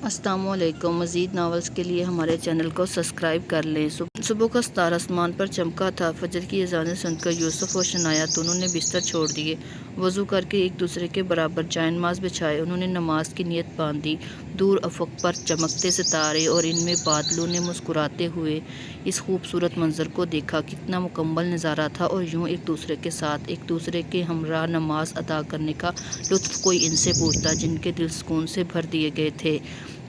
السلام علیکم۔ مزید ناولز کے لیے ہمارے چینل کو سبسکرائب کر لیں۔ صبح کا ستارہ آسمان پر چمکا تھا۔ فجر کی اذانیں سن کر یوسف اور شنایا دونوں نے بستر چھوڑ دیے۔ وضو کر کے ایک دوسرے کے برابر جائے نماز بچھائے۔ انہوں نے نماز کی نیت باندھی۔ دور افق پر چمکتے ستارے اور ان میں بادلوں نے مسکراتے ہوئے اس خوبصورت منظر کو دیکھا۔ کتنا مکمل نظارہ تھا، اور یوں ایک دوسرے کے ساتھ ایک دوسرے کے ہمراہ نماز ادا کرنے کا لطف کوئی ان سے پوچھتا جن کے دل سکون سے بھر دیے گئے تھے۔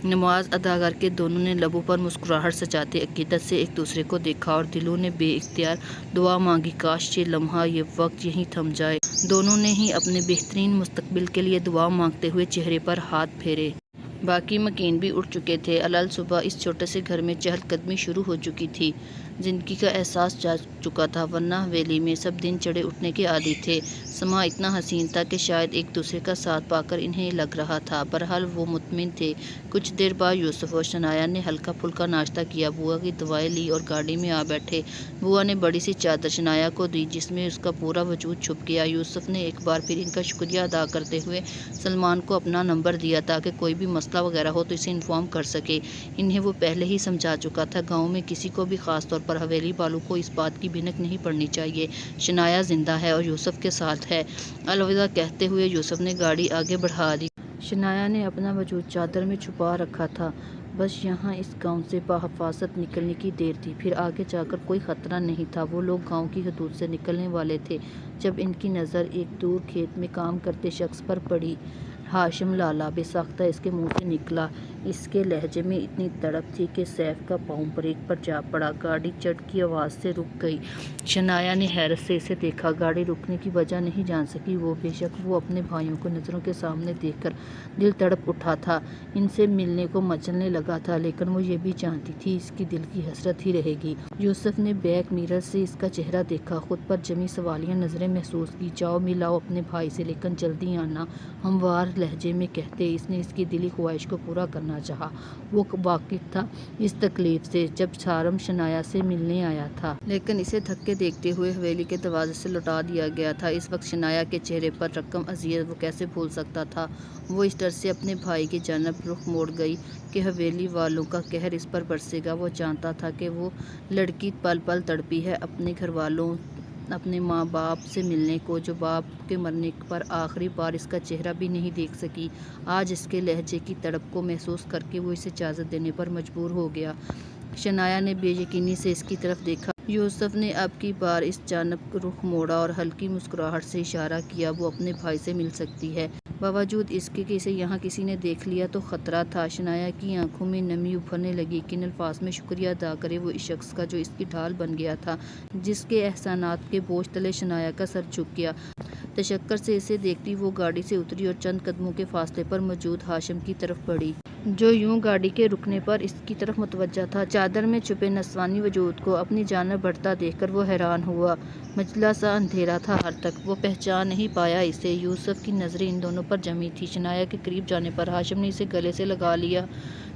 نماز ادا کر کے دونوں نے لبوں پر مسکراہٹ سجاتے عقیدت سے ایک دوسرے کو دیکھا، اور دلوں نے بے اختیار دعا مانگی، کاش یہ لمحہ، یہ وقت یہیں تھم جائے۔ دونوں نے ہی اپنے بہترین مستقبل کے لیے دعا مانگتے ہوئے چہرے پر ہاتھ پھیرے۔ باقی مکین بھی اٹھ چکے تھے۔ الل صبح اس چھوٹے سے گھر میں چہل قدمی شروع ہو چکی تھی۔ زندگی کا احساس جا چکا تھا، ورنہ حویلی میں سب دن چڑھے اٹھنے کے عادی تھے۔ سما اتنا حسین تھا کہ شاید ایک دوسرے کا ساتھ پا کر انہیں لگ رہا تھا۔ بہرحال وہ مطمئن تھے۔ کچھ دیر بعد یوسف اور شنایا نے ہلکا پھلکا ناشتہ کیا، بوا کی دعائیں لی اور گاڑی میں آ بیٹھے۔ بوا نے بڑی سی چادر شنایا کو دی جس میں اس کا پورا وجود چھپ گیا۔ یوسف نے ایک بار پھر ان کا شکریہ ادا کرتے ہوئے سلمان کو اپنا نمبر دیا تاکہ کوئی بھی مسئلہ وغیرہ ہو تو اسے انفارم کر سکے۔ انہیں وہ پہلے ہی سمجھا چکا تھا، گاؤں میں کسی کو بھی، خاص طور پر حویلی والوں کو اس بات کی بھنک نہیں پڑنی چاہیے شنایا زندہ ہے اور یوسف کے ساتھ ہے۔ الوداع کہتے ہوئے یوسف نے گاڑی آگے بڑھا دی۔ شنایا نے اپنا وجود چادر میں چھپا رکھا تھا۔ بس یہاں اس گاؤں سے بحفاظت نکلنے کی دیر تھی، پھر آگے جا کر کوئی خطرہ نہیں تھا۔ وہ لوگ گاؤں کی حدود سے نکلنے والے تھے جب ان کی نظر ایک دور کھیت میں کام کرتے شخص پر پڑی۔ ہاشم لالا بے ساختہ اس کے منہ سے نکلا۔ اس کے لہجے میں اتنی تڑپ تھی کہ سیف کا پاؤں بریک پر جا پڑا۔ گاڑی چٹ کی آواز سے رک گئی۔ شنایا نے حیرت سے اسے دیکھا۔ گاڑی رکنے کی وجہ نہیں جان سکی وہ، بے شک وہ اپنے بھائیوں کو نظروں کے سامنے دیکھ کر دل تڑپ اٹھا تھا، ان سے ملنے کو مچلنے لگا تھا، لیکن وہ یہ بھی جانتی تھی اس کی دل کی حسرت ہی رہے گی۔ یوسف نے بیک میرر سے اس کا چہرہ دیکھا، خود پر جمی سوالیہ نظریں محسوس کی۔ جاؤ ملاؤ اپنے بھائی سے، لیکن جلدی آنا، ہموار لہجے میں کہتے اس نے اس کی دلی خواہش کو پورا کرنا چاہا۔ وہ واقف تھا اس تکلیف سے جب سارم شنایا سے ملنے آیا تھا، لیکن اسے دھکے دیکھتے ہوئے حویلی کے دروازے سے لوٹا دیا گیا تھا۔ اس وقت شنایا کے چہرے پر رقم اذیت وہ کیسے بھول سکتا تھا۔ وہ اس ڈر سے اپنے بھائی کی جانب رخ موڑ گئی کہ حویلی والوں کا قہر اس پر برسے گا۔ وہ جانتا تھا کہ وہ لڑکی پل پل تڑپی ہے اپنے گھر والوں، اپنے ماں باپ سے ملنے کو، جو باپ کے مرنے پر آخری بار اس کا چہرہ بھی نہیں دیکھ سکی۔ آج اس کے لہجے کی تڑپ کو محسوس کر کے وہ اسے اجازت دینے پر مجبور ہو گیا۔ شنایا نے بے یقینی سے اس کی طرف دیکھا۔ یوسف نے اب کی بار اس جانب رخ موڑا اور ہلکی مسکراہٹ سے اشارہ کیا، وہ اپنے بھائی سے مل سکتی ہے، باوجود اس کے کہ اسے یہاں کسی نے دیکھ لیا تو خطرہ تھا۔ شنایا کی آنکھوں میں نمی ابھرنے لگی، کن الفاظ میں شکریہ ادا کرے وہ اس شخص کا جو اس کی ڈھال بن گیا تھا، جس کے احسانات کے بوجھ تلے شنایا کا سر جھک گیا۔ تشکر سے اسے دیکھتی وہ گاڑی سے اتری اور چند قدموں کے فاصلے پر موجود ہاشم کی طرف بڑھی، جو یوں گاڑی کے رکنے پر اس کی طرف متوجہ تھا۔ چادر میں چھپے نسوانی وجود کو اپنی جانب بڑھتا دیکھ کر وہ حیران ہوا۔ مجلا سا اندھیرا تھا ہر طرف، وہ پہچان نہیں پایا اسے۔ یوسف کی نظریں ان دونوں پر جمی تھی۔ شنایا کے قریب جانے پر ہاشم نے اسے گلے سے لگا لیا،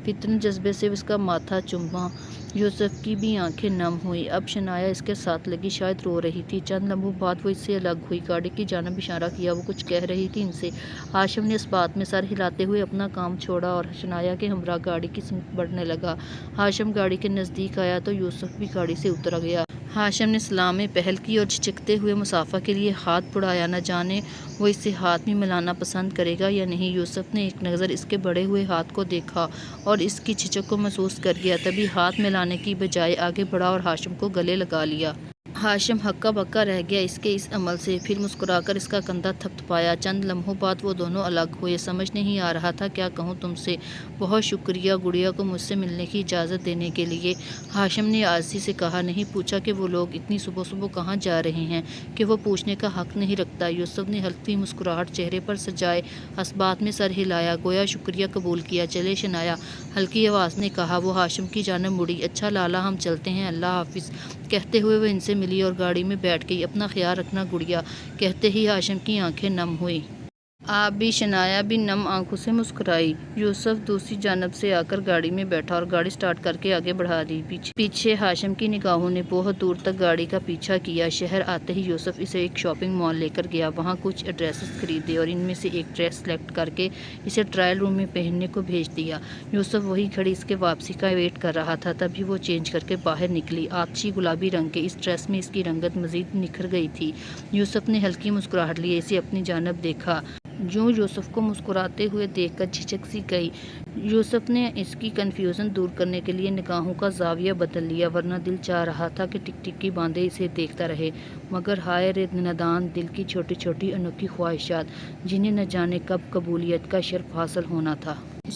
فطرن جذبے سے اس کا ماتھا چوما۔ یوسف کی بھی آنکھیں نم ہوئیں۔ اب شنایا اس کے ساتھ لگی، شاید رو رہی تھی۔ چند لمحوں بعد وہ اس سے الگ ہوئی، گاڑی کی جانب اشارہ کیا، وہ کچھ کہہ رہی تھی ان سے۔ ہاشم نے اس بات میں سر ہلاتے ہوئے اپنا کام چھوڑا اور شنایا کے ہمراہ گاڑی کی سمت بڑھنے لگا۔ ہاشم گاڑی کے نزدیک آیا تو یوسف بھی گاڑی سے اتر گیا۔ ہاشم نے سلام میں پہل کی اور جھجکتے ہوئے مصافحہ کے لیے ہاتھ بڑھایا، نہ جانے وہ اس سے ہاتھ بھی ملانا پسند کرے گا یا نہیں۔ یوسف نے ایک نظر اس کے بڑھے ہوئے ہاتھ کو دیکھا اور اس کی جھجک کو محسوس کر گیا، تبھی ہاتھ ملانے کی بجائے آگے بڑھا اور ہاشم کو گلے لگا لیا۔ ہاشم ہکا بکا رہ گیا اس کے اس عمل سے، پھر مسکرا کر اس کا کندھا تھپتھپایا۔ چند لمحوں بعد وہ دونوں الگ ہوئے۔ سمجھ نہیں آ رہا تھا کیا کہوں تم سے، بہت شکریہ گڑیا کو مجھ سے ملنے کی اجازت دینے کے لیے، ہاشم نے عاجزی سے کہا۔ نہیں پوچھا کہ وہ لوگ اتنی صبح صبح کہاں جا رہے ہیں کہ وہ پوچھنے کا حق نہیں رکھتا۔ یوسف نے ہلکی مسکراہٹ چہرے پر سجائے اسبات میں سر ہلایا، گویا شکریہ قبول کیا۔ چلے شنایا، ہلکی آواز نے کہا۔ وہ ہاشم کی جانب مڑی۔ اچھا لالا ہم چلتے ہیں، اللہ حافظ کہتے ہوئے وہ ان سے ملی اور گاڑی میں بیٹھ گئی۔ اپنا خیال رکھنا گڑیا، کہتے ہی ہاشم کی آنکھیں نم ہوئیں۔ آپ بھی، شنایا بھی نم آنکھوں سے مسکرائی۔ یوسف دوسری جانب سے آ کر گاڑی میں بیٹھا اور گاڑی سٹارٹ کر کے آگے بڑھا دی۔ پیچھے ہاشم کی نگاہوں نے بہت دور تک گاڑی کا پیچھا کیا۔ شہر آتے ہی یوسف اسے ایک شاپنگ مال لے کر گیا، وہاں کچھ ڈریسز خریدے اور ان میں سے ایک ڈریس سلیکٹ کر کے اسے ٹرائل روم میں پہننے کو بھیج دیا۔ یوسف وہی کھڑی اس کے واپسی کا ویٹ کر رہا تھا، تبھی وہ چینج کر کے باہر نکلی۔ آتشی گلابی رنگ کے اس ڈریس میں اس کی رنگت مزید نکھر گئی تھی۔ یوسف نے ہلکی مسکراہٹ لیے اسے اپنی جانب دیکھا۔ جو یوسف کو مسکراتے ہوئے دیکھ کر جھجک سی گئی۔ یوسف نے اس کی کنفیوژن دور کرنے کے لیے نگاہوں کا زاویہ بدل لیا، ورنہ دل چاہ رہا تھا کہ ٹک ٹک کی باندھے اسے دیکھتا رہے، مگر ہائے رے نادان دل کی چھوٹی چھوٹی انوکھی خواہشات، جنہیں نہ جانے کب قبولیت کا شرف حاصل ہونا تھا۔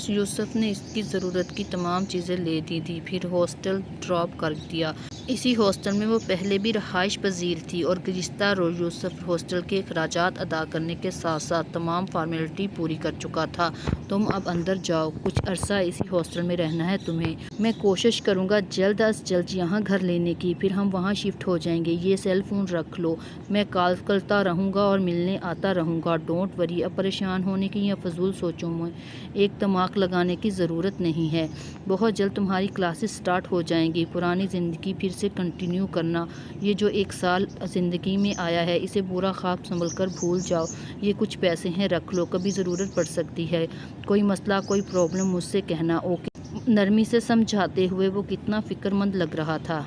یوسف نے اس کی ضرورت کی تمام چیزیں لے دی، پھر ہاسٹل ڈراپ کر دیا۔ اسی ہاسٹل میں وہ پہلے بھی رہائش پذیر تھی اور گزشتہ روز یوسف ہاسٹل کے اخراجات ادا کرنے کے ساتھ ساتھ تمام فارمیلٹی پوری کر چکا تھا۔ تم اب اندر جاؤ، کچھ عرصہ اسی ہاسٹل میں رہنا ہے تمہیں۔ میں کوشش کروں گا جلد از جلد یہاں گھر لینے کی، پھر ہم وہاں شفٹ ہو جائیں گے۔ یہ سیل فون رکھ لو، میں کال کرتا رہوں گا اور ملنے آتا رہوں گا۔ ڈونٹ وری، اب پریشان ہونے کی یا فضول سوچوں میں ایک دماغ لگانے کی ضرورت نہیں ہے۔ بہت جلد تمہاری کلاسز سٹارٹ ہو جائیں گی، پرانی زندگی پھر سے کنٹینیو کرنا۔ یہ جو ایک سال زندگی میں آیا ہے اسے برا خواب سمجھ کر بھول جاؤ۔ یہ کچھ پیسے ہیں، رکھ لو، کبھی ضرورت پڑ سکتی ہے۔ کوئی مسئلہ کوئی پرابلم مجھ سے کہنا، اوکے؟ نرمی سے سمجھاتے ہوئے وہ کتنا فکر مند لگ رہا تھا۔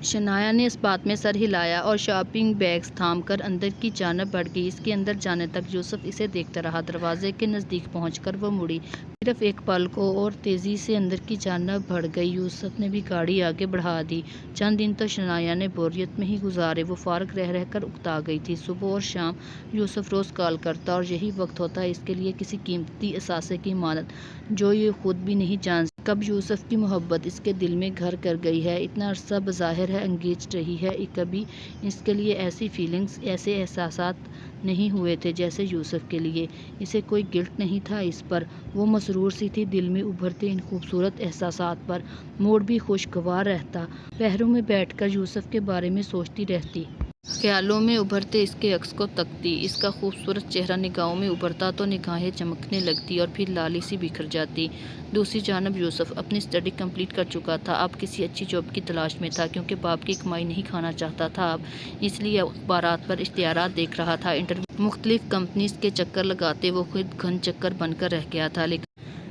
شنایا نے اس بات میں سر ہلایا اور شاپنگ بیگز تھام کر اندر کی جانب بڑھ گئی۔ اس کے اندر جانے تک یوسف اسے دیکھتا رہا۔ دروازے کے نزدیک پہنچ کر وہ مڑی، صرف ایک پل کو، اور تیزی سے اندر کی جانب بڑھ گئی۔ یوسف نے بھی گاڑی آگے بڑھا دی۔ چند دن تو شنایا نے بوریت میں ہی گزارے، وہ فارغ رہ کر اکتا گئی تھی۔ صبح اور شام یوسف روز کال کرتا اور یہی وقت ہوتا اس کے لیے کسی قیمتی اثاثے کی مانند، جو یہ خود بھی نہیں جان کب یوسف کی محبت اس کے دل میں گھر کر گئی ہے۔ اتنا عرصہ بظاہر ہے انگیجڈ رہی ہے، کبھی اس کے لیے ایسی فیلنگز، ایسے احساسات نہیں ہوئے تھے جیسے یوسف کے لیے۔ اسے کوئی گلٹ نہیں تھا اس پر، وہ مسرور سی تھی دل میں ابھرتے ان خوبصورت احساسات پر۔ موڈ بھی خوشگوار رہتا، پہروں میں بیٹھ کر یوسف کے بارے میں سوچتی رہتی، خیالوں میں ابھرتے اس کے عکس کو تکتی۔ اس کا خوبصورت چہرہ نگاہوں میں ابھرتا تو نگاہیں چمکنے لگتی اور پھر لالی سی بکھر جاتی۔ دوسری جانب یوسف اپنی اسٹڈی کمپلیٹ کر چکا تھا، اب کسی اچھی جاب کی تلاش میں تھا، کیونکہ باپ کی کمائی نہیں کھانا چاہتا تھا اب، اس لیے اخبارات پر اشتہارات دیکھ رہا تھا۔ مختلف کمپنیز کے چکر لگاتے وہ خود گھن چکر بن کر رہ گیا تھا،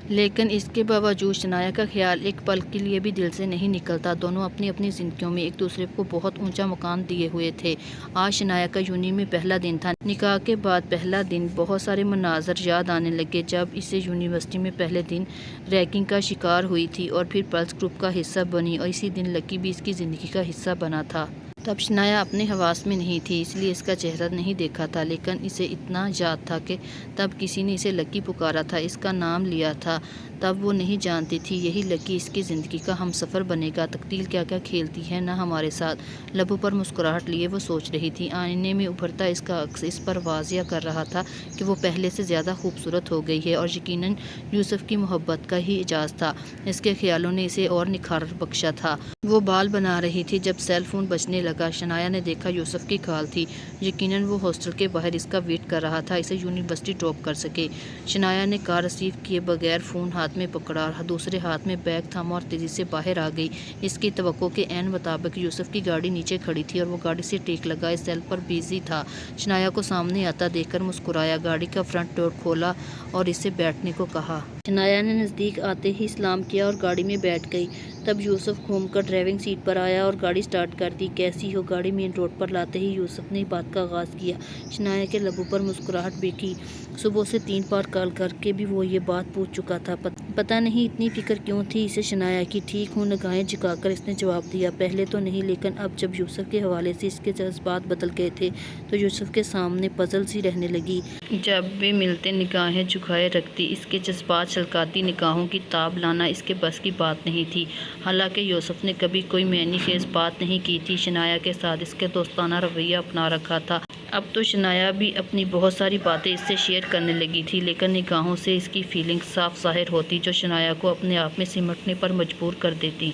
لیکن اس کے باوجود شنایا کا خیال ایک پل کے لیے بھی دل سے نہیں نکلتا۔ دونوں اپنی اپنی زندگیوں میں ایک دوسرے کو بہت اونچا مقام دیے ہوئے تھے۔ آج شنایا کا یونی میں پہلا دن تھا، نکاح کے بعد پہلا دن۔ بہت سارے مناظر یاد آنے لگے جب اسے یونیورسٹی میں پہلے دن ریگنگ کا شکار ہوئی تھی اور پھر پلس گروپ کا حصہ بنی، اور اسی دن لکی بھی اس کی زندگی کا حصہ بنا تھا۔ تب شنایا اپنے حواس میں نہیں تھی، اس لیے اس کا چہرہ نہیں دیکھا تھا، لیکن اسے اتنا یاد تھا کہ تب کسی نے اسے لکی پکارا تھا، اس کا نام لیا تھا۔ تب وہ نہیں جانتی تھی یہی لکی اس کی زندگی کا ہم سفر بنے گا۔ تقدیر کیا کیا کھیلتی ہے نا ہمارے ساتھ۔ لبوں پر مسکراہٹ لیے وہ سوچ رہی تھی۔ آئینے میں ابھرتا اس کا عکس اس پر واضح کر رہا تھا کہ وہ پہلے سے زیادہ خوبصورت ہو گئی ہے، اور یقیناً یوسف کی محبت کا ہی اعزاز تھا۔ اس کے خیالوں نے اسے اور نکھار بخشا تھا۔ وہ بال بنا رہی تھی جب سیل فون بجنے لگا۔ شنایا نے دیکھا یوسف کی کال تھی، یقیناً وہ ہاسٹل کے باہر اس کا ویٹ کر رہا تھا، اسے یونیورسٹی ڈراپ کر سکے۔ شنایا نے کال ریسیو کیے بغیر فون ہاتھ میں پکڑا، دوسرے ہاتھ میں بیگ تھاما اور تیزی سے باہر آ گئی۔ اس کی توقع کے عین مطابق یوسف کی گاڑی نیچے کھڑی تھی اور وہ گاڑی سے ٹیک لگائے سیل پر بزی تھا۔ شنایا کو سامنے آتا دیکھ کر مسکرایا، گاڑی کا فرنٹ ڈور کھولا اور اسے بیٹھنے کو کہا۔ شنایا نے نزدیک آتے ہی سلام کیا اور گاڑی میں بیٹھ گئی۔ تب یوسف گھوم کر ڈرائیونگ سیٹ پر آیا اور گاڑی سٹارٹ کر دی۔ کیسی ہو؟ گاڑی مین روڈ پر لاتے ہی یوسف نے بات کا آغاز کیا۔ شنایا کے لبوں پر مسکراہٹ بکھی، صبح سے 3 بار کال کر کے بھی وہ یہ بات پوچھ چکا تھا، پتہ نہیں اتنی فکر کیوں تھی اسے شنایا کی۔ ٹھیک ہوں، نگاہیں جھکا کر اس نے جواب دیا۔ پہلے تو نہیں، لیکن اب جب یوسف کے حوالے سے اس کے جذبات بدل گئے تھے تو یوسف کے سامنے پزل سی رہنے لگی۔ جب بھی ملتے نگاہیں جھکائے رکھتی، اس کے جذبات چھلکاتی، نگاہوں کی تاب لانا اس کے بس کی بات نہیں تھی۔ حالانکہ یوسف نے کبھی کوئی معنی خیز بات نہیں کی تھی شنایا کے ساتھ، اس کے دوستانہ رویہ اپنا رکھا تھا۔ اب تو شنایا بھی اپنی بہت ساری باتیں اس سے شیئر کرنے لگی تھی، لیکن نگاہوں سے اس کی فیلنگز صاف ظاہر ہوتی جو شنایا کو اپنے آپ میں سمٹنے پر مجبور کر دیتی۔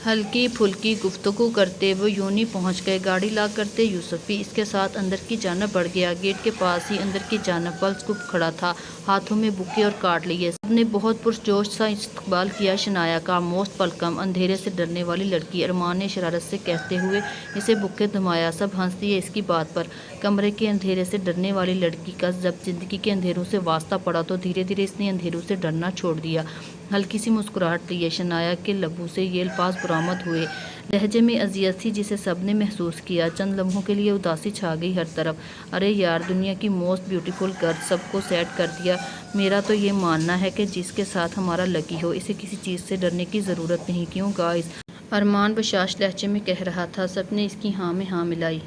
ہلکی پھلکی گفتگو کرتے وہ یونہی پہنچ گئے۔ گاڑی لاک کرتے یوسف بھی اس کے ساتھ اندر کی جانب بڑھ گیا۔ گیٹ کے پاس ہی اندر کی جانب پلس گفت کھڑا تھا، ہاتھوں میں بکے اور کارڈ لیے۔ سب نے بہت پرجوش سا استقبال کیا شنایا کا۔ موسٹ ویلکم، اندھیرے سے ڈرنے والی لڑکی، ارمان نے شرارت سے کہتے ہوئے اسے بکے تھمایا۔ سب ہنس دیے اس کی بات پر۔ کمرے کے اندھیرے سے ڈرنے والی لڑکی کا جب زندگی کے اندھیروں سے واسطہ پڑا تو دھیرے دھیرے اس نے اندھیروں سے ڈرنا چھوڑ دیا۔ ہلکی سی مسکراہٹ لیے شنایا کے لبوں سے یہ الفاظ برآمد ہوئے۔ لہجے میں اذیت تھی جسے سب نے محسوس کیا۔ چند لمحوں کے لیے اداسی چھا گئی ہر طرف۔ ارے یار، دنیا کی موسٹ بیوٹیفل گرل، سب کو سیٹ کر دیا۔ میرا تو یہ ماننا ہے کہ جس کے ساتھ ہمارا لکی ہو اسے کسی چیز سے ڈرنے کی ضرورت نہیں، کیوں گائز؟ ارمان بشاش لہجے میں کہہ رہا تھا۔ سب نے اس کی ہاں میں ہاں ملائی۔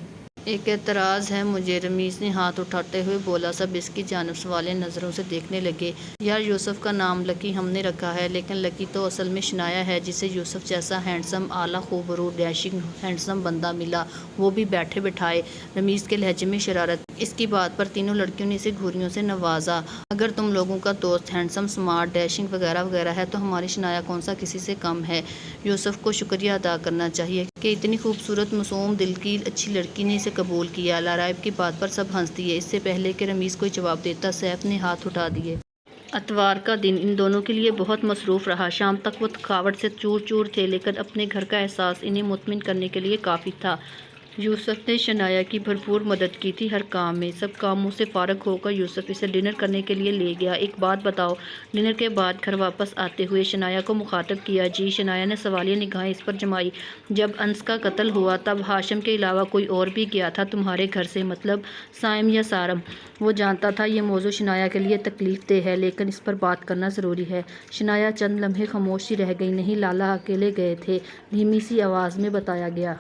ایک اعتراض ہے مجھے، رمیز نے ہاتھ اٹھاتے ہوئے بولا۔ سب اس کی جانب سوالیہ نظروں سے دیکھنے لگے۔ یار، یوسف کا نام لکی ہم نے رکھا ہے، لیکن لکی تو اصل میں شنایا ہے، جسے یوسف جیسا ہینڈسم، اعلیٰ خوبرو، ڈیشنگ ہینڈسم بندہ ملا، وہ بھی بیٹھے بٹھائے۔ رمیز کے لہجے میں شرارت۔ اس کی بات پر تینوں لڑکیوں نے اسے گھوریوں سے نوازا۔ اگر تم لوگوں کا دوست ہینڈسم، سمارٹ، ڈیشنگ وغیرہ وغیرہ ہے تو ہماری شنایا کون سا کسی سے کم ہے؟ یوسف کو شکریہ ادا کرنا چاہیے کہ اتنی خوبصورت، معصوم دل کی اچھی لڑکی نے اسے قبول کیا۔ لارائب کی بات پر سب ہنس دیے۔ اس سے پہلے کہ رمیز کوئی جواب دیتا، سیف نے ہاتھ اٹھا دیے۔ اتوار کا دن ان دونوں کے لیے بہت مصروف رہا۔ شام تک وہ تھکاوٹ سے چور چور تھے، لیکن اپنے گھر کا احساس انہیں مطمئن کرنے کے لیے کافی تھا۔ یوسف نے شنایا کی بھرپور مدد کی تھی ہر کام میں۔ سب کاموں سے فارغ ہو کر یوسف اسے ڈنر کرنے کے لیے لے گیا۔ ایک بات بتاؤ، ڈنر کے بعد گھر واپس آتے ہوئے شنایا کو مخاطب کیا۔ جی؟ شنایا نے سوالیہ نگاہیں اس پر جمائی۔ جب انس کا قتل ہوا تب ہاشم کے علاوہ کوئی اور بھی گیا تھا تمہارے گھر سے، مطلب سائم یا سارم؟ وہ جانتا تھا یہ موضوع شنایا کے لیے تکلیف دہ ہے، لیکن اس پر بات کرنا ضروری ہے۔ شنایا چند لمحے خاموش سی رہ گئی۔ نہیں، لالا اکیلے گئے تھے، دھیمی سی آواز میں بتایا گیا۔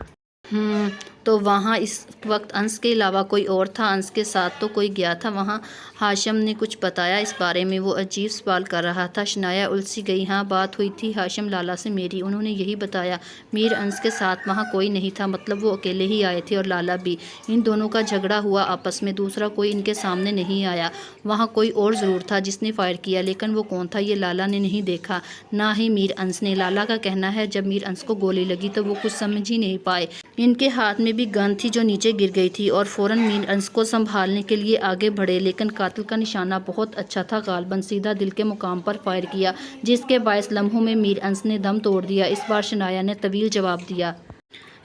تو وہاں اس وقت انس کے علاوہ کوئی اور تھا؟ انس کے ساتھ تو کوئی گیا تھا وہاں؟ ہاشم نے کچھ بتایا اس بارے میں؟ وہ عجیب سوال کر رہا تھا۔ شنایا الجھی گئی۔ ہاں، بات ہوئی تھی ہاشم لالا سے میری، انہوں نے یہی بتایا۔ میر انس کے ساتھ وہاں کوئی نہیں تھا، مطلب وہ اکیلے ہی آئے تھے، اور لالا بھی۔ ان دونوں کا جھگڑا ہوا آپس میں، دوسرا کوئی ان کے سامنے نہیں آیا۔ وہاں کوئی اور ضرور تھا جس نے فائر کیا، لیکن وہ کون تھا یہ لالا نے نہیں دیکھا، نہ ہی میر انس نے۔ لالا کا کہنا ہے جب میر انس کو گولی لگی تو وہ کچھ سمجھ ہی نہیں پائے۔ ان کے ہاتھ میں بھی گن تھی جو نیچے گر گئی تھی، اور فوراً میر انس کو سنبھالنے کے لیے آگے بڑھے، لیکن قاتل کا نشانہ بہت اچھا تھا، غالباً سیدھا دل کے مقام پر فائر کیا، جس کے باعث لمحوں میں میر انس نے دم توڑ دیا۔ اس بار شنایا نے طویل جواب دیا۔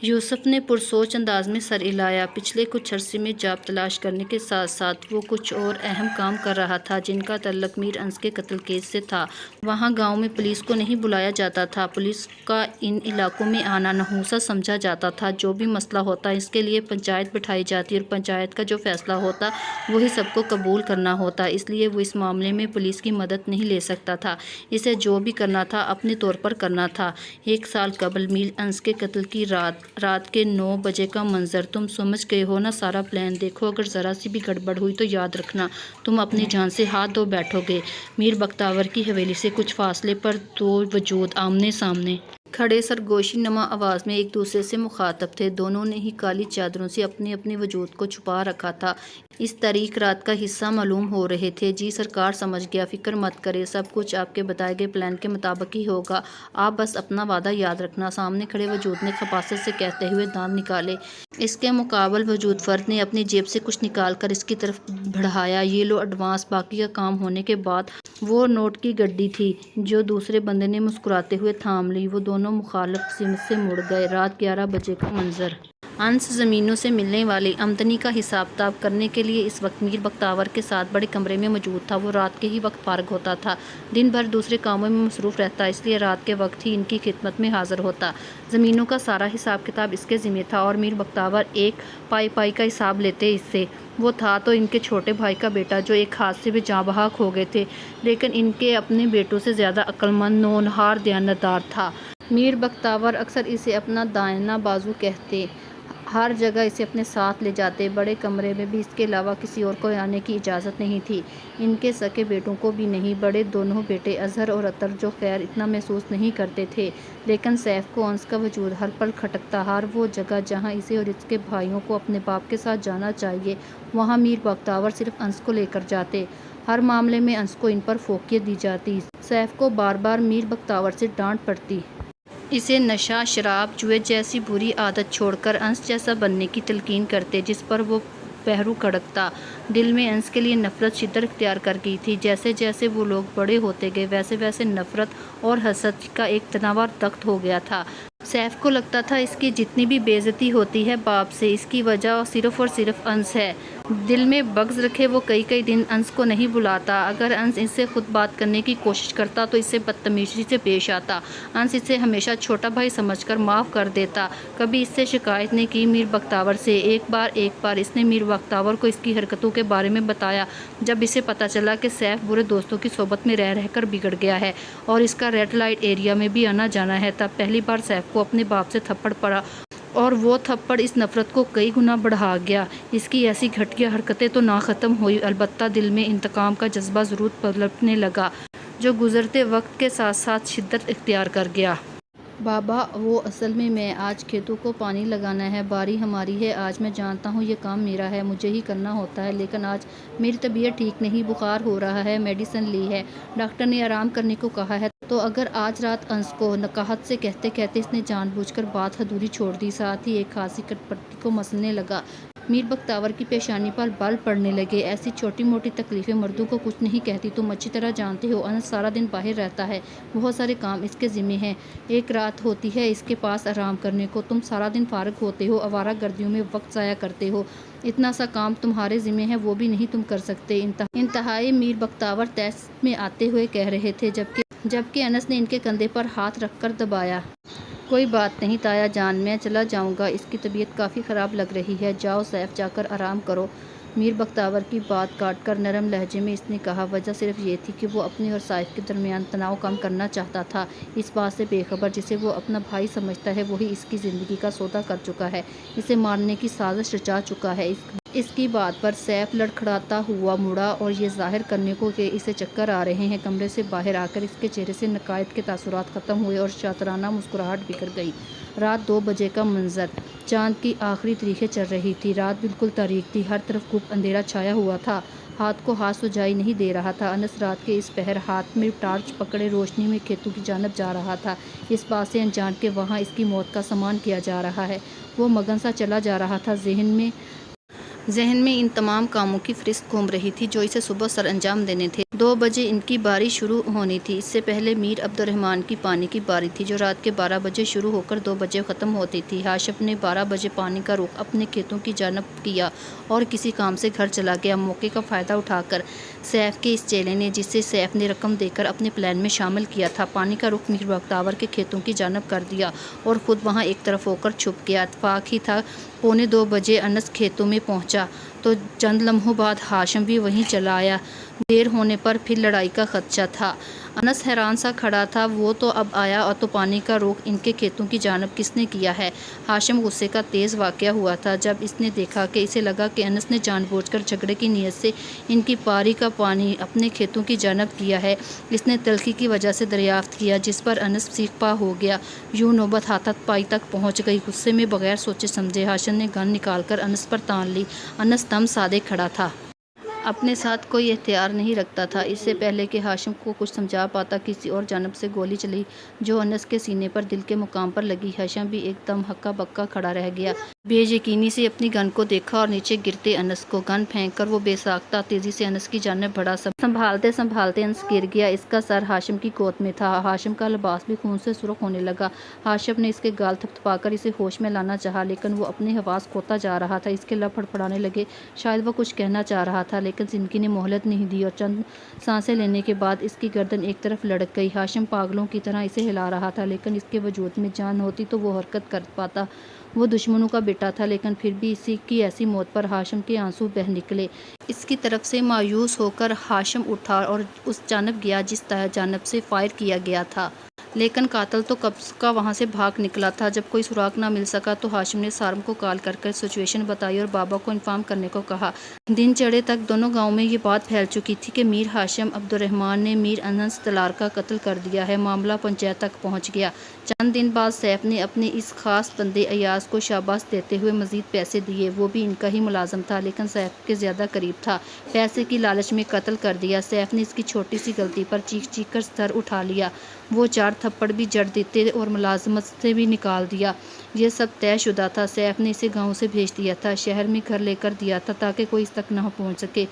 یوسف نے پرسوچ انداز میں سر ہلایا۔ پچھلے کچھ عرصے میں جاب تلاش کرنے کے ساتھ ساتھ وہ کچھ اور اہم کام کر رہا تھا جن کا تعلق میر انس کے قتل کیس سے تھا۔ وہاں گاؤں میں پولیس کو نہیں بلایا جاتا تھا، پولیس کا ان علاقوں میں آنا نحوست سمجھا جاتا تھا۔ جو بھی مسئلہ ہوتا اس کے لیے پنچایت بٹھائی جاتی، اور پنچایت کا جو فیصلہ ہوتا وہی سب کو قبول کرنا ہوتا، اس لیے وہ اس معاملے میں پولیس کی مدد نہیں لے سکتا تھا۔ اسے جو بھی کرنا تھا اپنے طور پر کرنا تھا۔ 1 سال قبل میر انس کے قتل کی رات کے 9 بجے کا منظر تم سمجھ گئے ہو نا؟ سارا پلان دیکھو، اگر ذرا سی بھی گڑبڑ ہوئی تو یاد رکھنا تم اپنی جان سے ہاتھ دھو بیٹھو گے۔ میر بختیار کی حویلی سے کچھ فاصلے پر 2 وجود آمنے سامنے کھڑے سرگوشی نما آواز میں ایک دوسرے سے مخاطب تھے۔ دونوں نے ہی کالی چادروں سے اپنے اپنے وجود کو چھپا رکھا تھا، اس تاریک رات کا حصہ معلوم ہو رہے تھے۔ جی سرکار، سمجھ گیا، فکر مت کریں، سب کچھ آپ کے بتائے گئے پلان کے مطابق ہی ہوگا، آپ بس اپنا وعدہ یاد رکھنا۔ سامنے کھڑے وجود نے خباثت سے کہتے ہوئے دانت نکالے۔ اس کے مقابل وجود فرد نے اپنی جیب سے کچھ نکال کر اس کی طرف بڑھایا۔ یہ لو ایڈوانس، باقی کا کام ہونے کے بعد۔ وہ نوٹ کی گڈی تھی جو دوسرے بندے نے مسکراتے ہوئے تھام لی۔ وہ دونوں مخالف سمت سے مڑ گئے۔ رات 11 بجے کا منظر۔ انس زمینوں سے ملنے والی آمدنی کا حساب کتاب کرنے کے لیے اس وقت میر بختیار کے ساتھ بڑے کمرے میں موجود تھا۔ وہ رات کے ہی وقت فارغ ہوتا تھا، دن بھر دوسرے کاموں میں مصروف رہتا، اس لیے رات کے وقت ہی ان کی خدمت میں حاضر ہوتا۔ زمینوں کا سارا حساب کتاب اس کے ذمہ تھا، اور میر بختیار ایک پائی کا حساب لیتے اس سے۔ وہ تھا تو ان کے چھوٹے بھائی کا بیٹا جو ایک حادثے میں جاں بحق ہو گئے تھے، لیکن ان کے اپنے بیٹوں سے زیادہ عقل مند، نونہار، دیانتدار تھا۔ میر بختیار اکثر اسے اپنا دائیں بازو کہتے، ہر جگہ اسے اپنے ساتھ لے جاتے۔ بڑے کمرے میں بھی اس کے علاوہ کسی اور کو آنے کی اجازت نہیں تھی، ان کے سکے بیٹوں کو بھی نہیں۔ بڑے دونوں بیٹے اظہر اور اطہر جو خیر اتنا محسوس نہیں کرتے تھے، لیکن سیف کو انس کا وجود ہر پل کھٹکتا۔ ہر وہ جگہ جہاں اسے اور اس کے بھائیوں کو اپنے باپ کے ساتھ جانا چاہیے، وہاں میر بختیار صرف انس کو لے کر جاتے۔ ہر معاملے میں انس کو ان پر فوقیت دی جاتی۔ سیف کو بار بار میر بختیار سے ڈانٹ پڑتی۔ اسے نشہ، شراب، جوئے جیسی بری عادت چھوڑ کر انس جیسا بننے کی تلقین کرتے، جس پر وہ پہرو کھڑکتا۔ دل میں انس کے لیے نفرت شدت اختیار کر گئی تھی۔ جیسے جیسے وہ لوگ بڑے ہوتے گئے ویسے ویسے نفرت اور حسد کا ایک تناور تخت ہو گیا تھا۔ سیف کو لگتا تھا اس کی جتنی بھی بے عزتی ہوتی ہے باپ سے، اس کی وجہ صرف اور صرف انس ہے۔ دل میں بغض رکھے وہ کئی دن انس کو نہیں بلاتا۔ اگر انس اس سے خود بات کرنے کی کوشش کرتا تو اس سے بدتمیزی سے پیش آتا۔ انس اسے ہمیشہ چھوٹا بھائی سمجھ کر معاف کر دیتا، کبھی اس سے شکایت نہیں کی میر بختیار سے۔ ایک بار اس نے میر بختیار کو اس کی حرکتوں کے بارے میں بتایا، جب اسے پتہ چلا کہ سیف برے دوستوں کی صحبت میں رہ کر بگڑ گیا ہے اور اس کا ریڈ لائٹ ایریا میں بھی آنا جانا ہے، تب پہلی بار سیف کو اپنے باپ سے تھپڑ پڑا اور وہ تھپڑ اس نفرت کو کئی گنا بڑھا گیا۔ اس کی ایسی گھٹیا حرکتیں تو نہ ختم ہوئی، البتہ دل میں انتقام کا جذبہ ضرور پنپنے لگا، جو گزرتے وقت کے ساتھ ساتھ شدت اختیار کر گیا۔ بابا، وہ اصل میں آج کھیتوں کو پانی لگانا ہے، باری ہماری ہے۔ آج میں جانتا ہوں یہ کام میرا ہے، مجھے ہی کرنا ہوتا ہے، لیکن آج میری طبیعت ٹھیک نہیں، بخار ہو رہا ہے، میڈیسن لی ہے، ڈاکٹر نے آرام کرنے کو کہا ہے۔ تو اگر آج رات انس کو نقاہت سے کہتے کہتے اس نے جان بوجھ کر بات ادھوری چھوڑ دی، ساتھ ہی ایک خاصی پٹی کو مسلنے لگا۔ میر بختیار کی پیشانی پر بال پڑنے لگے۔ ایسی چھوٹی موٹی تکلیفیں مردوں کو کچھ نہیں کہتی، تم اچھی طرح جانتے ہو۔ انس سارا دن باہر رہتا ہے، بہت سارے کام اس کے ذمہ ہیں، ایک رات ہوتی ہے اس کے پاس آرام کرنے کو، تم سارا دن فارغ ہوتے ہو، آوارہ گردیوں میں وقت ضائع کرتے ہو، اتنا سا کام تمہارے ذمہ ہے وہ بھی نہیں تم کر سکتے۔ انتہائی میر بختیار طیش میں آتے ہوئے کہہ رہے تھے، جبکہ انس نے ان کے کندھے پر ہاتھ رکھ کر دبایا۔ کوئی بات نہیں تایا جان، میں چلا جاؤں گا، اس کی طبیعت کافی خراب لگ رہی ہے، جاؤ سیف، جا کر آرام کرو۔ میر بختیار کی بات کاٹ کر نرم لہجے میں اس نے کہا، وجہ صرف یہ تھی کہ وہ اپنے اور سیف کے درمیان تناؤ کم کرنا چاہتا تھا، اس بات سے بے خبر جسے وہ اپنا بھائی سمجھتا ہے وہی اس کی زندگی کا سودا کر چکا ہے، اسے مارنے کی سازش رچا چکا ہے۔ اس کی بات پر سیف لڑکھڑاتا ہوا مڑا اور یہ ظاہر کرنے کو کہ اسے چکر آ رہے ہیں، کمرے سے باہر آ کر اس کے چہرے سے نکات کے تاثرات ختم ہوئے اور شاطرانہ مسکراہٹ بکھر گئی۔ رات 2 بجے کا منظر، چاند کی آخری تاریخیں چل رہی تھی، رات بالکل تاریک تھی، ہر طرف گپ اندھیرا چھایا ہوا تھا، ہاتھ کو ہاتھ سجائی نہیں دے رہا تھا۔ انس رات کے اس پہر ہاتھ میں ٹارچ پکڑے روشنی میں کھیتوں کی جانب جا رہا تھا، اس بات سے انجان کہ وہاں اس کی موت کا سامان کیا جا رہا ہے۔ وہ مگن سا چلا جا رہا تھا، ذہن میں ان تمام کاموں کی فہرست گھوم رہی تھی جو اسے صبح سر انجام دینے تھے۔ 2 بجے ان کی باری شروع ہونی تھی، اس سے پہلے میر عبدالرحمن کی پانی کی باری تھی جو رات کے 12 بجے شروع ہو کر 2 بجے ختم ہوتی تھی۔ ہاشم نے 12 بجے پانی کا رخ اپنے کھیتوں کی جانب کیا اور کسی کام سے گھر چلا گیا۔ موقع کا فائدہ اٹھا کر سیف کے اس چیلے نے، جسے سیف نے رقم دے کر اپنے پلان میں شامل کیا تھا، پانی کا رخ میر بختیار کے کھیتوں کی جانب کر دیا اور خود وہاں ایک طرف ہو کر چھپ گیا۔ اتفاق ہی تھا، 1:45 بجے انس کھیتوں میں پہنچا تو چند لمحوں بعد ہاشم بھی وہیں چلا آیا۔ دیر ہونے پر پھر لڑائی کا خدشہ تھا۔ انس حیران سا کھڑا تھا، وہ تو اب آیا اور تو پانی کا رخ ان کے کھیتوں کی جانب کس نے کیا ہے؟ ہاشم غصے کا تیز واقعہ ہوا تھا جب اس نے دیکھا کہ اسے لگا کہ انس نے جان بوجھ کر جھگڑے کی نیت سے ان کی باری کا پانی اپنے کھیتوں کی جانب کیا ہے۔ اس نے تلخی کی وجہ سے دریافت کیا، جس پر انس سیخ پا ہو گیا۔ یوں نوبت ہاتھ پائی تک پہنچ گئی۔ غصے میں بغیر سوچے سمجھے ہاشم نے گن نکال کر انس پر تان لی۔ انس دم سادے کھڑا تھا، اپنے ساتھ کوئی ہتھیار نہیں رکھتا تھا۔ اس سے پہلے کہ ہاشم کو کچھ سمجھا پاتا، کسی اور جانب سے گولی چلی جو انس کے سینے پر دل کے مقام پر لگی۔ ہاشم بھی ایک دم ہکا بکا کھڑا رہ گیا، بے یقینی سے اپنی گن کو دیکھا اور نیچے گرتے انس کو۔ گن پھینک کر وہ بے ساختہ تیزی سے انس کی جانب بڑھا، سنبھالتے سنبھالتے انس گر گیا۔ اس کا سر ہاشم کی گود میں تھا، ہاشم کا لباس بھی خون سے سرخ ہونے لگا۔ ہاشم نے اس کے گال تھپ تھپا کر اسے ہوش میں لانا چاہا، لیکن وہ اپنے حواس کھوتا جا رہا تھا، اس کے لب پھڑپڑانے لگے، شاید وہ کچھ کہنا چاہ رہا تھا، لیکن زندگی نے مہلت نہیں دی اور چند سانسیں لینے کے بعد اس کی گردن ایک طرف لڑک گئی۔ ہاشم پاگلوں کی طرح اسے ہلا رہا تھا، لیکن اس کے وجود میں جان ہوتی تو وہ حرکت کر پاتا۔ وہ دشمنوں کا بیٹا تھا، لیکن پھر بھی اسی کی ایسی موت پر ہاشم کے آنسو بہہ نکلے۔ اس کی طرف سے مایوس ہو کر ہاشم اٹھا اور اس جانب گیا جس جانب سے فائر کیا گیا تھا، لیکن قاتل تو کب کا وہاں سے بھاگ نکلا تھا۔ جب کوئی سراغ نہ مل سکا تو ہاشم نے سارم کو کال کر کر سچویشن بتائی اور بابا کو انفارم کرنے کو کہا۔ دن چڑھے تک دونوں گاؤں میں یہ بات پھیل چکی تھی کہ میر ہاشم عبدالرحمن نے میر انس تلار کا قتل کر دیا ہے۔ معاملہ پنچایت تک پہنچ گیا۔ چند دن بعد سیف نے اپنے اس خاص بندے ایاز کو شاباش دیتے ہوئے مزید پیسے دیے۔ وہ بھی ان کا ہی ملازم تھا، لیکن سیف کے زیادہ قریب تھا، پیسے کی لالچ میں قتل کر دیا۔ سیف نے اس کی چھوٹی سی غلطی پر چیخ چیخ کر سر اٹھا لیا۔ وہ 4 تھپڑ بھی جڑ دیتے اور ملازمت سے بھی نکال دیا۔ یہ سب طے شدہ تھا۔ سیف نے اسے گاؤں سے بھیج دیا تھا، شہر میں گھر لے کر دیا تھا تاکہ کوئی اس تک نہ پہنچ سکے۔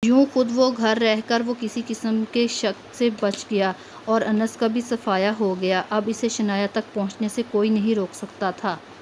یوں خود وہ گھر رہ کر وہ کسی قسم کے شک سے بچ گیا اور انس کا بھی صفایا ہو گیا۔ اب اسے شنایا تک پہنچنے سے کوئی نہیں روک سکتا تھا۔